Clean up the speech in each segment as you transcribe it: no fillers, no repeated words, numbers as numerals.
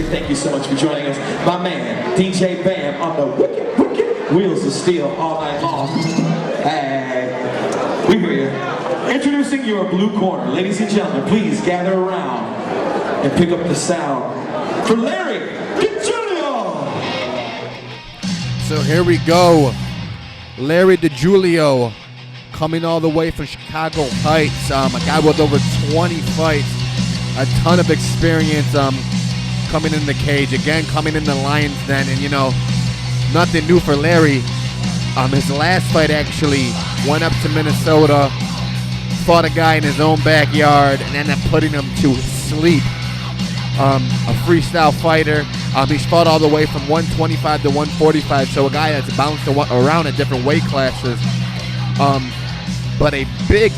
thank you so much for joining us. My man, DJ Bam, on the wicked wheels of steel all night long. Hey, we hear you. Introducing your blue corner. Ladies and gentlemen, please gather around and pick up the sound for Larry DiGiulio. So here we go. Larry DiGiulio coming all the way from Chicago Heights. A guy with over 20 fights, a ton of experience coming in the cage. Again, coming in the Lions Den, and you know, nothing new for Larry. His last fight actually went up to Minnesota, fought a guy in his own backyard, and ended up putting him to sleep. A freestyle fighter. He's fought all the way from 125 to 145, so a guy that's bounced around at different weight classes. But a big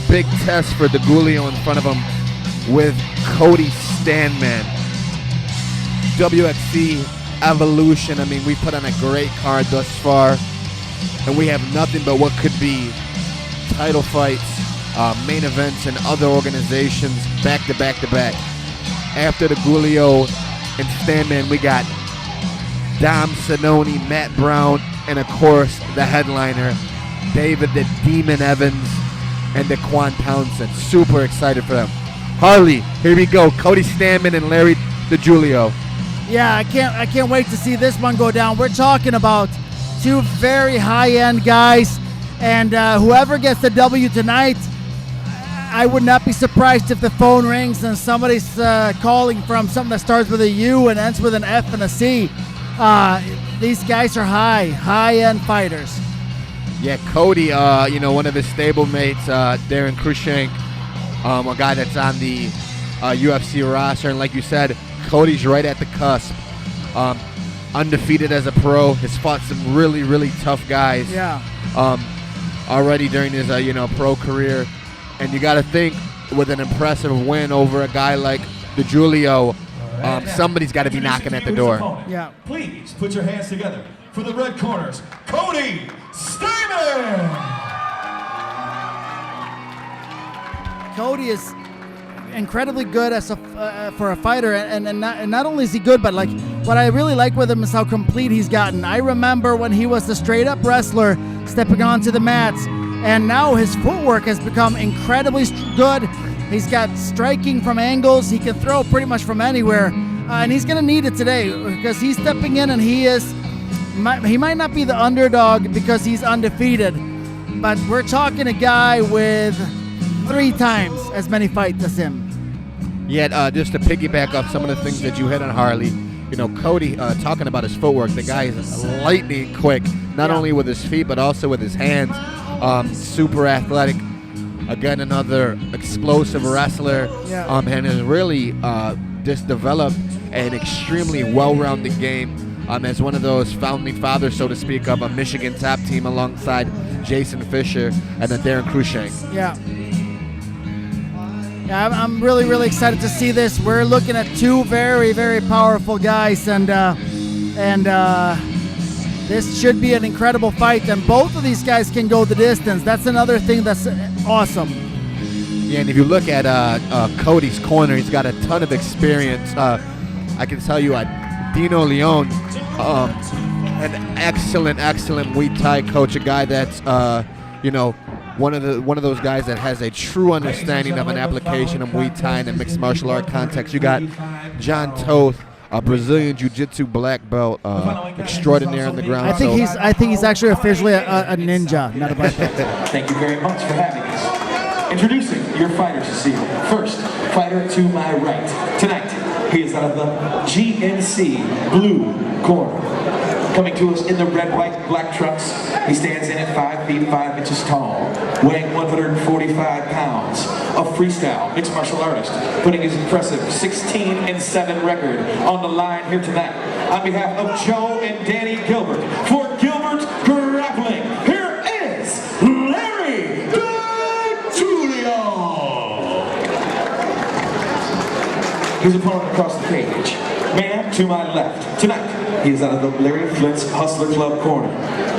test for DiGiulio in front of him with Cody Stamann. WXC Evolution. I mean, we put on a great card thus far, and we have nothing but what could be title fights, main events, and other organizations back to back to back. After DiGiulio and Stamann, we got Dom Sononi, Matt Brown, and of course the headliner, David the Demon Evans and Daquan Townsend. Super excited for them. Harley, here we go. Cody Stamann and Larry DiGiulio. Yeah, I can't wait to see this one go down. We're talking about two very high-end guys, and whoever gets the W tonight, I would not be surprised if the phone rings and somebody's calling from something that starts with a U and ends with an F and a C. These guys are high-end fighters. Yeah, Cody, one of his stablemates, Darren Cruikshank, a guy that's on the UFC roster, and like you said, Cody's right at the cusp. Undefeated as a pro, has fought some really tough guys. Yeah. Already during his pro career. And you got to think, with an impressive win over a guy like DiGiulio, somebody's got to be knocking at the door. Yeah. Please put your hands together for the red corners, Cody Stamann. Cody is incredibly good as for a fighter, and not only is he good, but like what I really like with him is how complete he's gotten. I remember when he was a straight-up wrestler stepping onto the mats. And now his footwork has become incredibly good. He's got striking from angles. He can throw pretty much from anywhere. And he's going to need it today because he's stepping in, and he might not be the underdog because he's undefeated. But we're talking a guy with 3 times as many fights as him. Yeah, just to piggyback off some of the things that you hit on, Harley, Cody, talking about his footwork, the guy is lightning quick, not only with his feet but also with his hands. Super athletic. Again, another explosive wrestler. Yeah. And has really just developed an extremely well-rounded game as one of those founding fathers, so to speak, of a Michigan top team alongside Jason Fisher and then Darren Cruikshank. Yeah. Yeah, I'm really excited to see this. We're looking at 2 very powerful guys, and this should be an incredible fight, and both of these guys can go the distance. That's another thing that's awesome. Yeah, and if you look at Cody's corner, he's got a ton of experience. I can tell you, Dino Leon, an excellent Muay Thai coach, a guy that's one of those guys that has a true understanding of an application of Muay Thai in a mixed martial art context. You got John Toth, a Brazilian Jiu-Jitsu black belt, extraordinaire on the ground. I think he's actually officially a ninja, not a black belt. Thank you very much for having us. Introducing your fighters this evening. First, fighter to my right. Tonight, he is out of the GNC blue corner. Coming to us in the red, white, black trunks, he stands in at 5 feet 5 inches tall, weighing 145 pounds. A freestyle mixed martial artist, putting his impressive 16-7 record on the line here tonight. On behalf of Joe and Danny Gilbert, for Gilbert Grappling, here is Larry DiGiulio. His opponent across the cage, man to my left. Tonight, He is out of the Larry Flint's Hustler Club corner.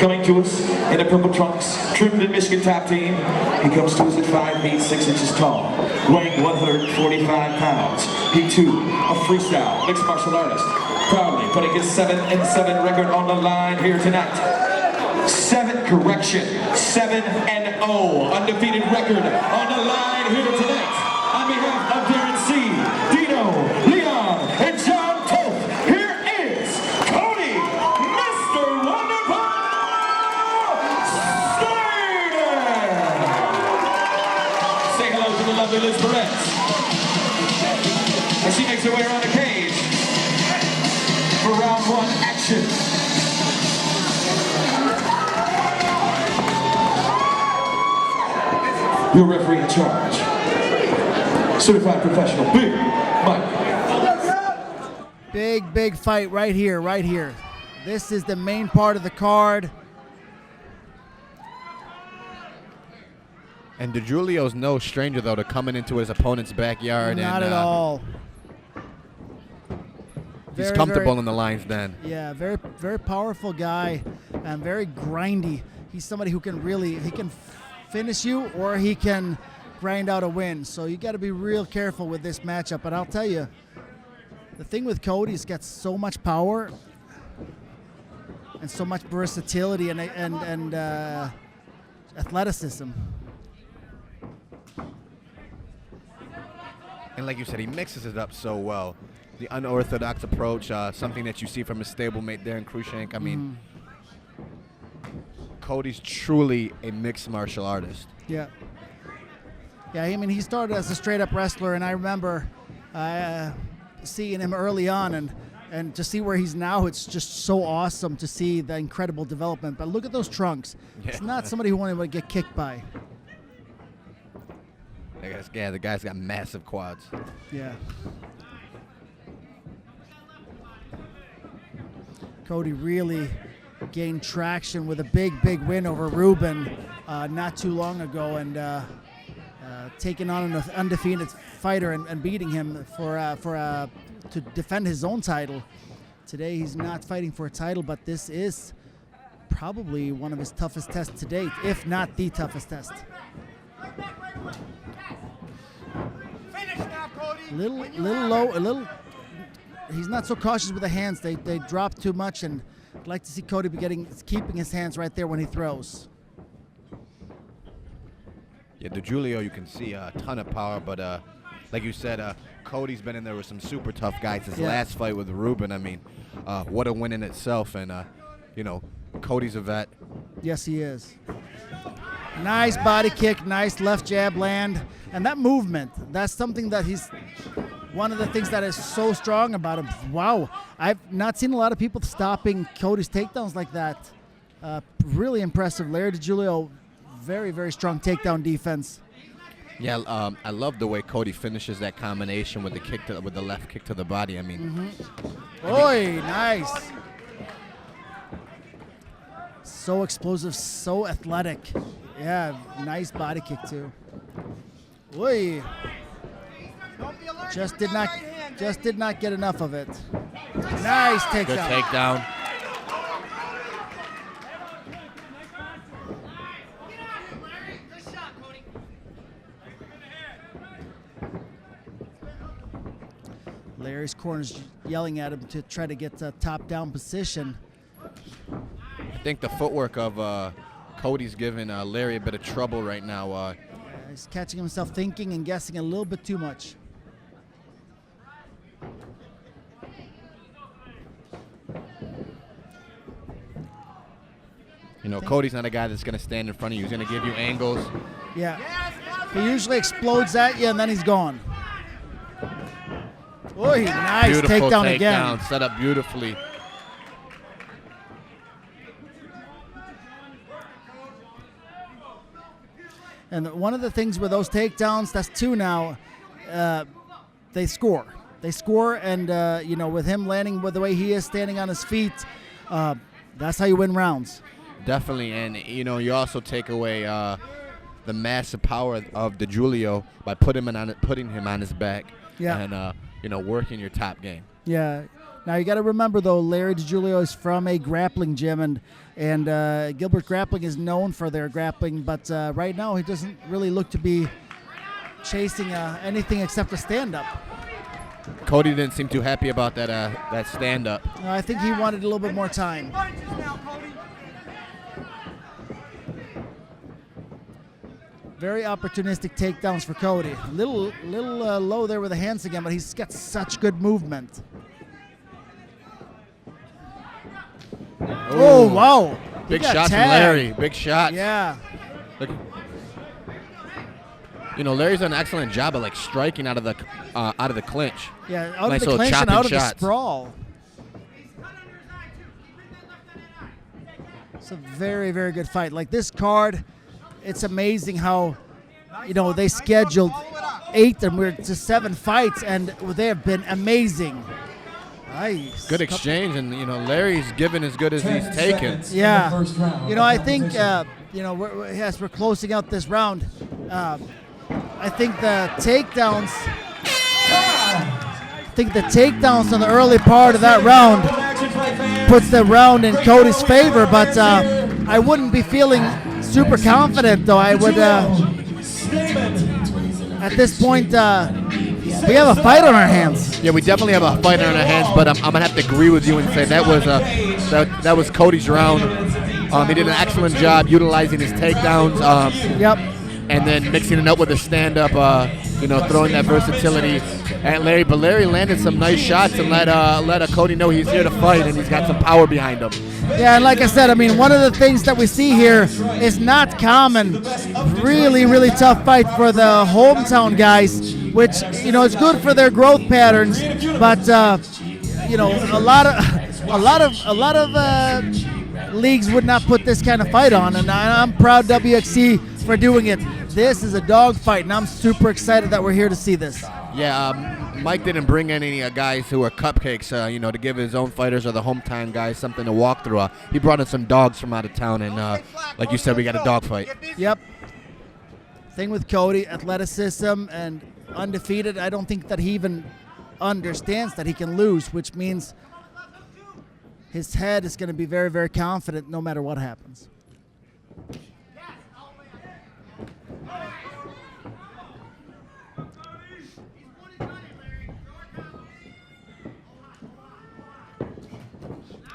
Coming to us in the purple trunks, trimmed in Michigan top team. He comes to us at 5 feet 6 inches tall, weighing 145 pounds. He too, a freestyle mixed martial artist, proudly putting his 7-7 record on the line here tonight. 7 undefeated record on the line here tonight. On behalf of Darren C, Dino, Leon, and John Toth, here is Cody, Mr. Wonderful Stamann. Say hello to the lovely Liz Perez as she makes her way around the cage for round 1 action. Your referee in charge, certified professional, Big Mike. Big fight right here. This is the main part of the card. And DiGiulio's no stranger, though, to coming into his opponent's backyard. Not at all. He's comfortable in the lion's den. Yeah, very powerful guy and very grindy. He's somebody who can finish you or he can grind out a win. So you got to be real careful with this matchup. But I'll tell you, the thing with Cody is got so much power and so much versatility and athleticism. And like you said, he mixes it up so well. The unorthodox approach, something that you see from his stablemate Darren Cruikshank. I mean, Cody's truly a mixed martial artist. Yeah. I mean, he started as a straight-up wrestler, and I remember seeing him early on, and to see where he's now, it's just so awesome to see the incredible development. But look at those trunks. Yeah. It's not somebody who wanted to get kicked by. Yeah, the guy's got massive quads. Yeah. Cody really gained traction with a big win over Ruben not too long ago, and taking on an undefeated fighter and beating him to defend his own title. Today he's not fighting for a title, but this is probably one of his toughest tests to date, if not the toughest test. Little low, he's not so cautious with the hands. They drop too much, and I'd like to see Cody keeping his hands right there when he throws. Yeah, DiGiulio, you can see a ton of power, but like you said, Cody's been in there with some super tough guys. His last fight with Ruben, I mean, what a win in itself, and Cody's a vet. Yes, he is. Nice body kick, nice left jab land, and that movement, that's something that he's one of the things that is so strong about him. Wow, I've not seen a lot of people stopping Cody's takedowns like that. Really impressive. Larry DiGiulio, very strong takedown defense. Yeah, I love the way Cody finishes that combination with the left kick to the body. I mean, nice. So explosive, so athletic. Yeah, nice body kick too. Oi. Just did not get enough of it. Nice takedown. Good takedown. Larry's corner's yelling at him to try to get a top-down position. I think the footwork of Cody's giving Larry a bit of trouble right now. He's catching himself thinking and guessing a little bit too much. Cody's not a guy that's going to stand in front of you. He's going to give you angles. Yeah. He usually explodes at you, and then he's gone. Nice Beautiful takedown again. Set up beautifully. And one of the things with those takedowns, that's two now, they score. They score, and with him landing with the way he is, standing on his feet, that's how you win rounds. Definitely, and you also take away the massive power of DiGiulio by putting him on his back, and working your top game. Yeah, Now you got to remember though, Larry DiGiulio is from a grappling gym, and Gilbert Grappling is known for their grappling, but right now he doesn't really look to be chasing anything except a stand-up. Cody didn't seem too happy about that stand-up. I think he wanted a little bit more time. Very opportunistic takedowns for Cody. Little low there with the hands again, but he's got such good movement. Oh, wow. Big shots from Larry. Big shots. Yeah. Look. You know, Larry's done an excellent job of like striking out of the clinch. Yeah, out nice of the clinch and out of shots. the sprawl. It's a very, very good fight. Like this card, it's amazing how, you know, they scheduled 8 and we're to 7 fights, and they have been amazing. Nice. Good exchange, and you know, Larry's given as good as he's taken. Yeah. You know, I think you know, as we're closing out this round, I think the takedowns. On the early part of that round puts the round in Cody's favor, but I wouldn't be feeling super confident though. I would at this point we have a fight on our hands. Yeah, we definitely have a fight on our hands, but I'm gonna have to agree with you and say that was Cody's round. He did an excellent job utilizing his takedowns. Yep. And then mixing it up with a stand-up, you know, throwing that versatility at Larry. But Larry landed some nice shots and let Cody know he's here to fight and he's got some power behind him. Yeah, and like I said, I mean, one of the things that we see here is not common. Really, really tough fight for the hometown guys, which, you know, is good for their growth patterns. But you know, a lot of leagues would not put this kind of fight on, and I'm proud WXC for doing it. This is a dog fight, and I'm super excited that we're here to see this. Yeah, Mike didn't bring any guys who are cupcakes, you know, to give his own fighters or the hometown guys something to walk through. He brought in some dogs from out of town, and like you said, we got a dog fight. Yep. Thing with Cody, athleticism and undefeated. I don't think that he even understands that he can lose, which means his head is going to be very, very confident no matter what happens.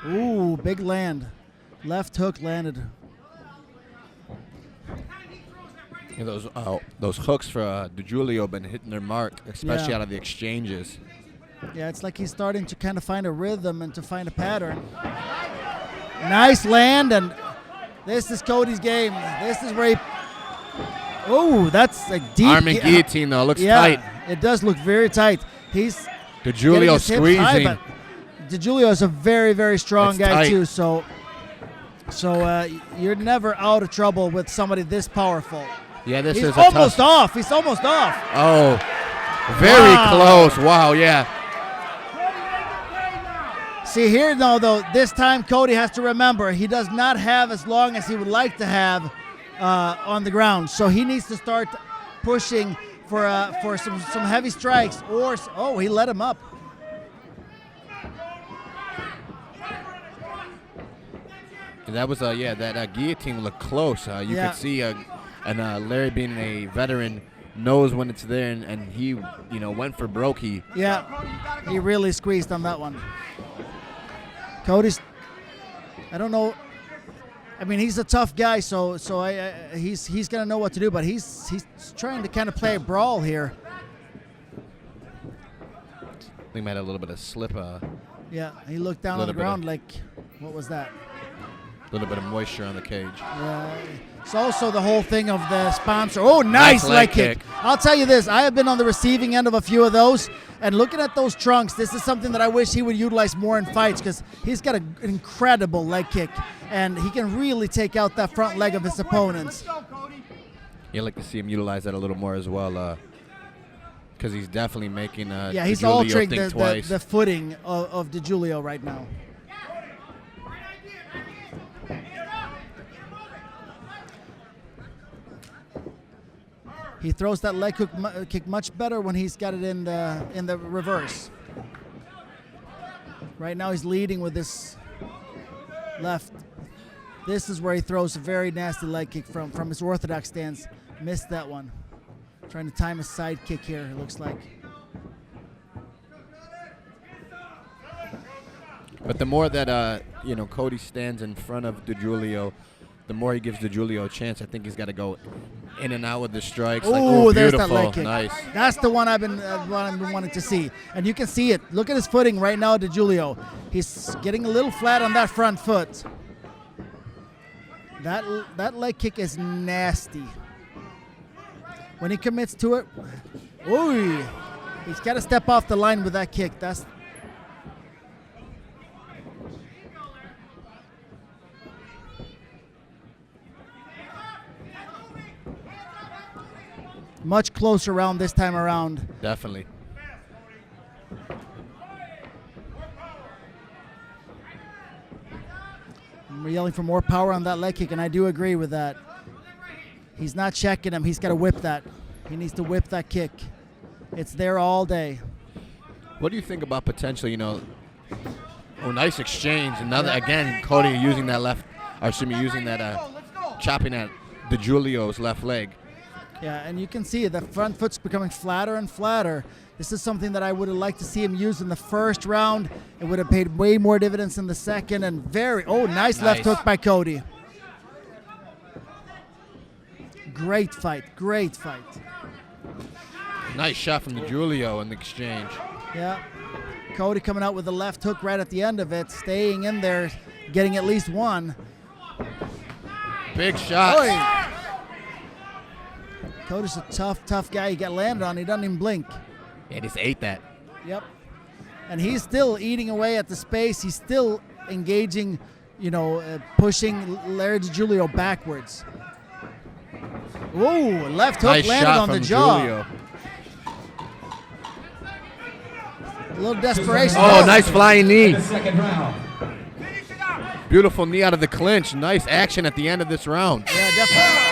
Ooh, big land. Left hook landed. Yeah, those hooks for DiGiulio have been hitting their mark, especially out of the exchanges. Yeah, it's like he's starting to kind of find a rhythm and to find a pattern. Nice land, and this is Cody's game. This is where he... Oh, that's a deep... Arm and guillotine, though. Looks tight. It does look very tight. He's... DiGiulio squeezing. High, but DiGiulio is a very, very strong guy, tight. too, so you're never out of trouble with somebody this powerful. Yeah, this He's is almost off. He's almost off. Oh, very close. Wow, yeah. See here, though, this time Cody has to remember he does not have as long as he would like to have on the ground. So he needs to start pushing for some heavy strikes. Or he let him up. That was that guillotine looked close. You could see and Larry, being a veteran, knows when it's there, and he went for broke. He really squeezed on that one. Cody's, I don't know. I mean, he's a tough guy, so he's gonna know what to do. But he's trying to kind of play a brawl here. I think he might have a little bit of slip. Yeah, he looked down on the ground like, what was that? A little bit of moisture on the cage. Yeah. It's also the whole thing of the sponsor. Oh, nice leg kick. I'll tell you this, I have been on the receiving end of a few of those, and looking at those trunks, this is something that I wish he would utilize more in fights, because he's got an incredible leg kick, and he can really take out that front leg of his opponents. You'd like to see him utilize that a little more as well, because he's definitely making he's DiGiulio altering think twice. the footing of DiGiulio right now. He throws that leg kick much better when he's got it in the reverse. Right now he's leading with this left. This is where he throws a very nasty leg kick from his orthodox stance. Missed that one. Trying to time a side kick here, it looks like. But the more that Cody stands in front of DiGiulio, the more he gives DiGiulio a chance. I think he's got to go in and out with the strikes. Oh, there's beautiful. that leg kick. Nice. That's the one I've been wanting to see. And you can see it. Look at his footing right now, DiGiulio. He's getting a little flat on that front foot. That leg kick is nasty. When he commits to it, ooh, he's got to step off the line with that kick. That's much closer round this time around. Definitely. We're yelling for more power on that leg kick, and I do agree with that. He's not checking him. He's got to whip that. He needs to whip that kick. It's there all day. What do you think about potentially, nice exchange. Another, again, Cody using that chopping at DiGiulio's left leg. Yeah, and you can see the front foot's becoming flatter and flatter. This is something that I would have liked to see him use in the first round. It would have paid way more dividends in the second. And nice left hook by Cody. Great fight, great fight. Nice shot from DiGiulio in the exchange. Yeah, Cody coming out with the left hook right at the end of it, staying in there, getting at least one. Big shot. Oy. Cody's a tough guy. He got landed on. He doesn't even blink. Yeah, just ate that. Yep. And he's still eating away at the space. He's still engaging, pushing Larry DiGiulio backwards. Ooh, left hook Nice landed shot on from the jaw. DiGiulio. A little desperation. Oh, nice flying knee. The second round. Beautiful knee out of the clinch. Nice action at the end of this round. Yeah, definitely.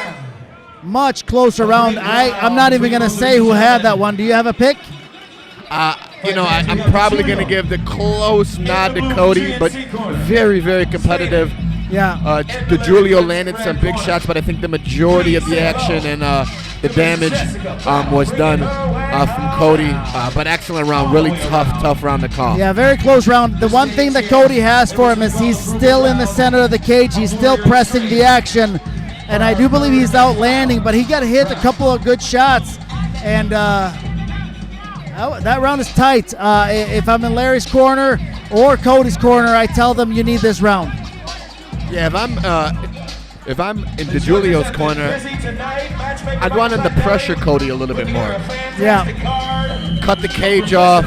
Much closer round. I'm not even going to say who had that one. Do you have a pick? I'm probably going to give the close nod to Cody, but very, very competitive. Yeah. DiGiulio landed some big shots, but I think the majority of the action and the damage was done from Cody. But excellent round. Really tough round to call. Yeah, very close round. The one thing that Cody has for him is he's still in the center of the cage. He's still pressing the action. And I do believe he's out landing, but he got hit a couple of good shots. And that round is tight. If I'm in Larry's corner or Cody's corner, I tell them you need this round. Yeah, if I'm in DiGiulio's corner, I'd want him to pressure Cody a little bit more. Yeah. Cut the cage off,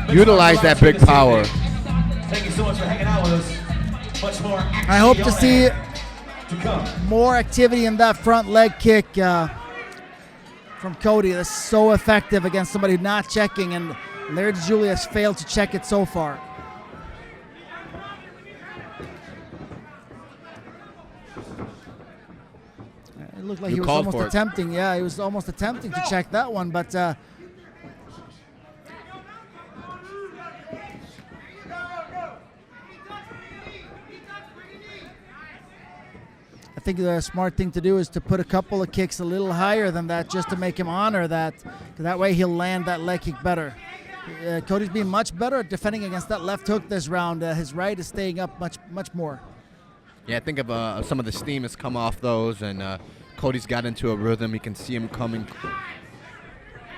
utilize that big power. Thank you so much for hanging out with us. Much more action I hope to see to come. more activity in that front leg kick from Cody. That's so effective against somebody not checking, and Larry DiGiulio has failed to check it so far. It looked like he was almost attempting. Yeah, he was almost attempting to check that one, but I think the smart thing to do is to put a couple of kicks a little higher than that, just to make him honor that. That way he'll land that leg kick better. Cody's being much better at defending against that left hook this round. His right is staying up much more. Yeah, I think of some of the steam has come off those, and Cody's got into a rhythm. You can see him coming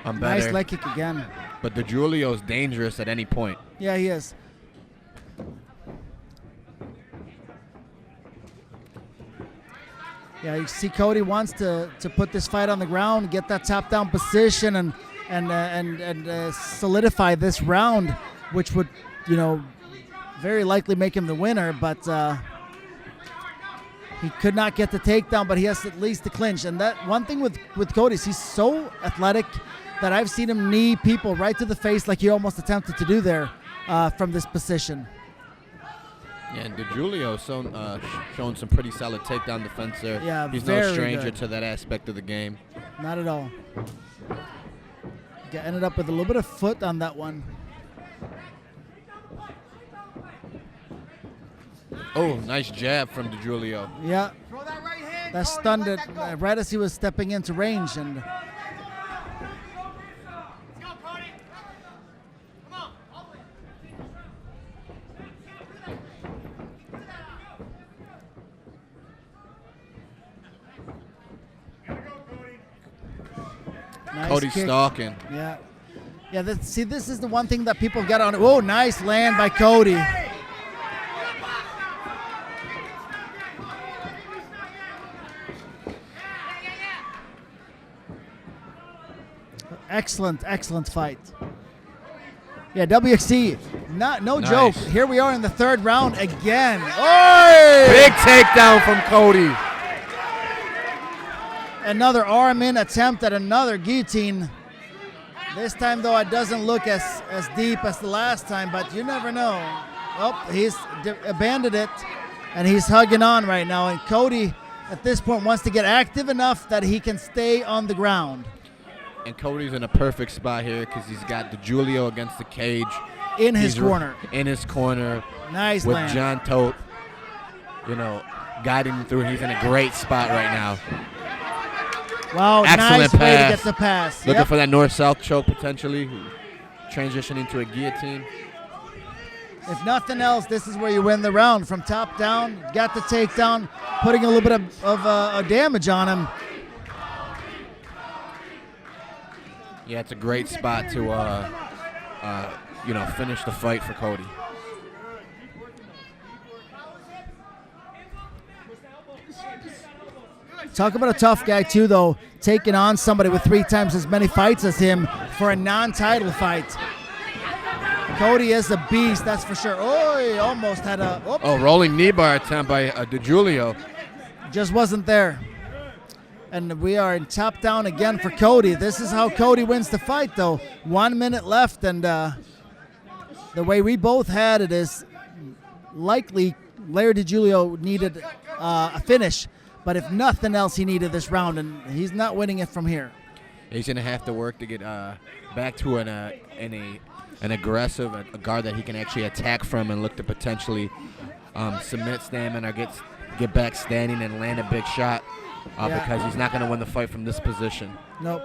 better. Nice leg kick again. But DiGiulio's dangerous at any point. Yeah, he is. Yeah, you see Cody wants to put this fight on the ground, get that top down position, and solidify this round, which would, very likely make him the winner. But he could not get the takedown, but he has at least the clinch. And that one thing with Cody is he's so athletic that I've seen him knee people right to the face like he almost attempted to do there from this position. Yeah, and DiGiulio showing some pretty solid takedown defense there. Yeah, he's very no stranger good to that aspect of the game. Not at all. Ended up with a little bit of foot on that one. Oh, nice jab from DiGiulio. Yeah. That stunned it right as he was stepping into range. And nice Cody kick. stalking. Yeah. Yeah, see, this is the one thing that people get on. Oh, nice land by Cody. Excellent, excellent fight. Yeah, WXC, no Nice. joke. Here we are in the third round again. Oy! Big takedown from Cody. Another arm-in attempt at another guillotine. This time, though, it doesn't look as deep as the last time, but you never know. Oh, he's abandoned it, and he's hugging on right now. And Cody, at this point, wants to get active enough that he can stay on the ground. And Cody's in a perfect spot here because he's got DiGiulio against the cage. In his He's corner. In his corner. Nice with land. John Todt, guiding him through. He's in a great spot right now. Wow, Excellent nice way to pass. get the pass. Looking Yep. for that north-south choke potentially, transitioning to a guillotine. If nothing else, this is where you win the round. From top down, got the takedown, putting a little bit of damage on him. Yeah, it's a great spot to, finish the fight for Cody. Talk about a tough guy, too, though, taking on somebody with 3 times as many fights as him for a non-title fight. Cody is a beast, that's for sure. Oh, he almost had a... Oh, rolling knee bar attempt by DiGiulio. Just wasn't there. And we are in top down again for Cody. This is how Cody wins the fight, though. 1 minute left, and the way we both had it is likely Larry DiGiulio needed a finish. But if nothing else, he needed this round, and he's not winning it from here. He's going to have to work to get back to an aggressive a guard that he can actually attack from and look to potentially submit Stamann or get back standing and land a big shot because he's not going to win the fight from this position. Nope.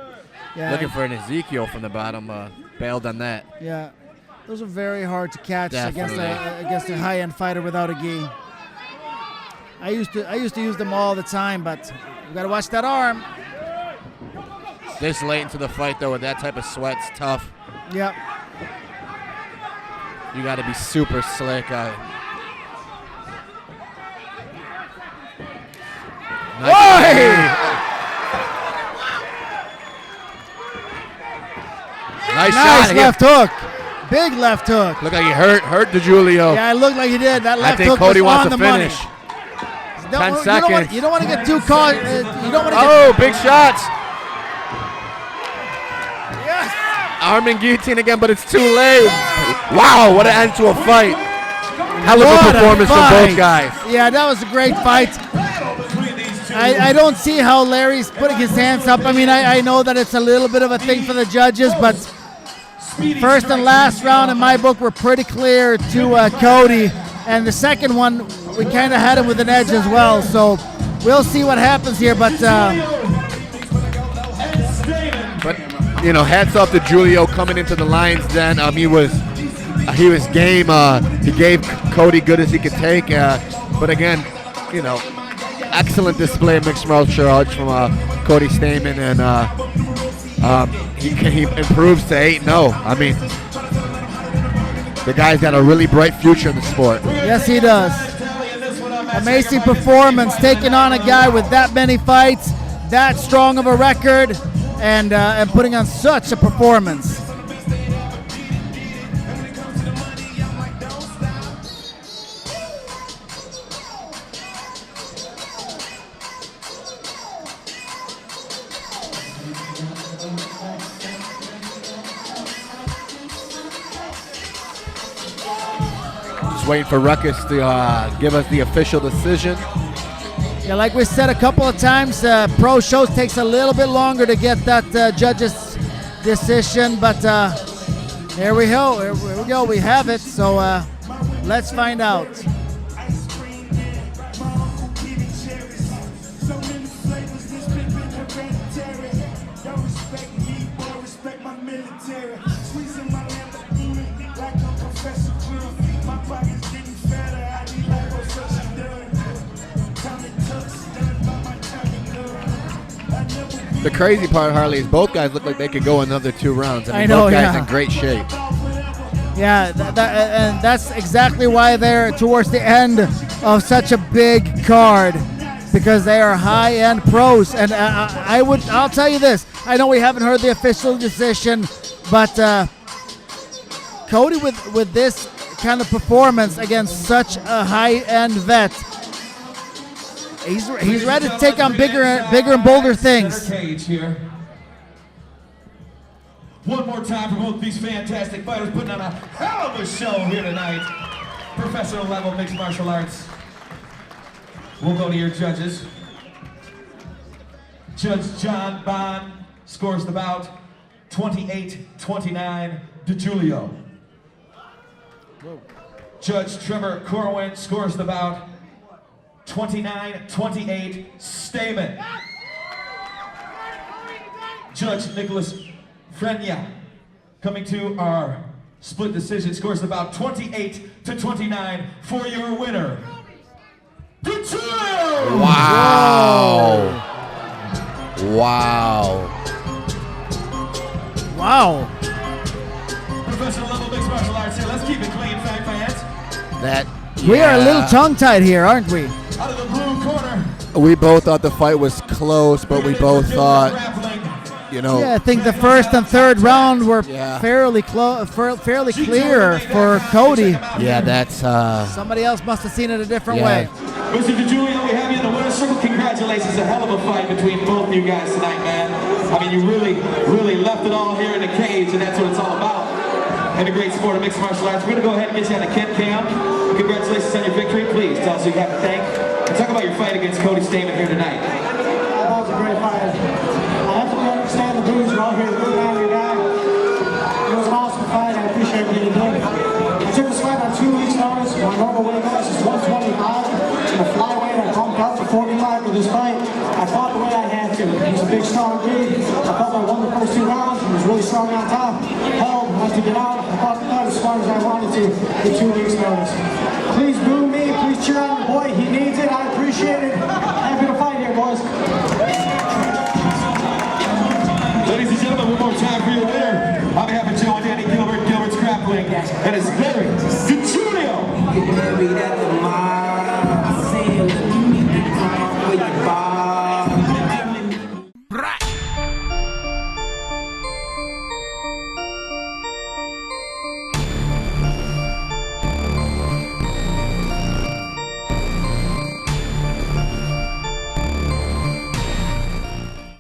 Yeah. Looking for an Ezekiel from the bottom, bailed on that. Yeah. Those are very hard to catch Definitely. against a high-end fighter without a gi. I used to use them all the time, but you got to watch that arm. This late into the fight, though, with that type of sweat's tough. Yep. You got to be super slick. Nice shot. Left hook. Big left hook. Look like he hurt DiGiulio. Yeah, it looked like he did. That left I think hook Cody was wants on to the finish. money. 10 seconds. You don't want to get too caught. You don't want to Oh, big shots. Yes. Arm and guillotine again, but it's too late. Wow, what an end to a fight. Hell of a performance from both guys. Yeah, that was a great fight. I don't see how Larry's putting his hands up. I mean, I know that it's a little bit of a thing for the judges, but first and last round in my book were pretty clear to Cody. And the second one, we kind of had him with an edge as well. So we'll see what happens here. But hats off to DiGiulio coming into the lion's den. He was game. He gave Cody good as he could take. But again, excellent display of mixed martial arts from Cody Stamann, and he improves to 8-0. I mean, the guy's got a really bright future in the sport. Yes, he does. Amazing performance, taking on a guy with that many fights, that strong of a record, and putting on such a performance. Waiting for Ruckus to give us the official decision. Yeah, like we said a couple of times, pro shows takes a little bit longer to get that judge's decision, but here we go. Here we go. We have it. So let's find out. The crazy part, Harley, is both guys look like they could go another 2 rounds. I mean, know, both guys yeah. in great shape. Yeah, and that's exactly why they're towards the end of such a big card, because they are high-end pros. And I'll tell you this. I know we haven't heard the official decision, but Cody with this kind of performance against such a high-end vet, he's ready to take on bigger and bolder things. Cage here. One more time for both these fantastic fighters, putting on a hell of a show here tonight. Professional level mixed martial arts. We'll go to your judges. Judge John Bond scores the bout 28-29, DiGiulio. Judge Trevor Corwin scores the bout 29-28, Stamann. Judge Nicholas Frenya, coming to our split decision, scores the bout 28-29 for your winner, DiGiulio! Wow. Wow. Wow. Professional level mixed martial arts here. Let's keep it clean, fans. That. We are a little tongue-tied here, aren't we? Out of the blue corner. We both thought the fight was close, but we both thought, you know. Yeah, I think the first and third round were Yeah. fairly clear for Cody. Yeah, that's. Somebody else must have seen it a different Yeah. way. Mr. DiGiulio, we have you in the winner's circle. Congratulations, a hell of a fight between both you guys tonight, man. I mean, you really left it all here in the cage, and that's what it's all about. In the great sport of mixed martial arts. We're going to go ahead and get you on the Kent Cam. Congratulations on your victory. Please tell us who you have to thank. And talk about your fight against Cody Stamann here tonight. That was a great fight. I have to understand the boos are all here to root out your guy. It was an awesome fight. I appreciate what you did. I took this fight on 2 weeks' notice. My normal weight class is 125. In the flyweight, I bumped up to 45 for this fight. I fought the way I had to. He's a big, strong dude. I felt I won the first 2 rounds. He was really strong on top. Held, had to get out. I fought the fight as smart as I wanted to with 2 weeks' notice. Please boo me. Please cheer on the boy. He needs it. I appreciate it. Happy to fight here, boys. Ladies and gentlemen, one more time for your winner. On behalf of Joe and Danny Gilbert's grappling, and it's Larry DiGiulio.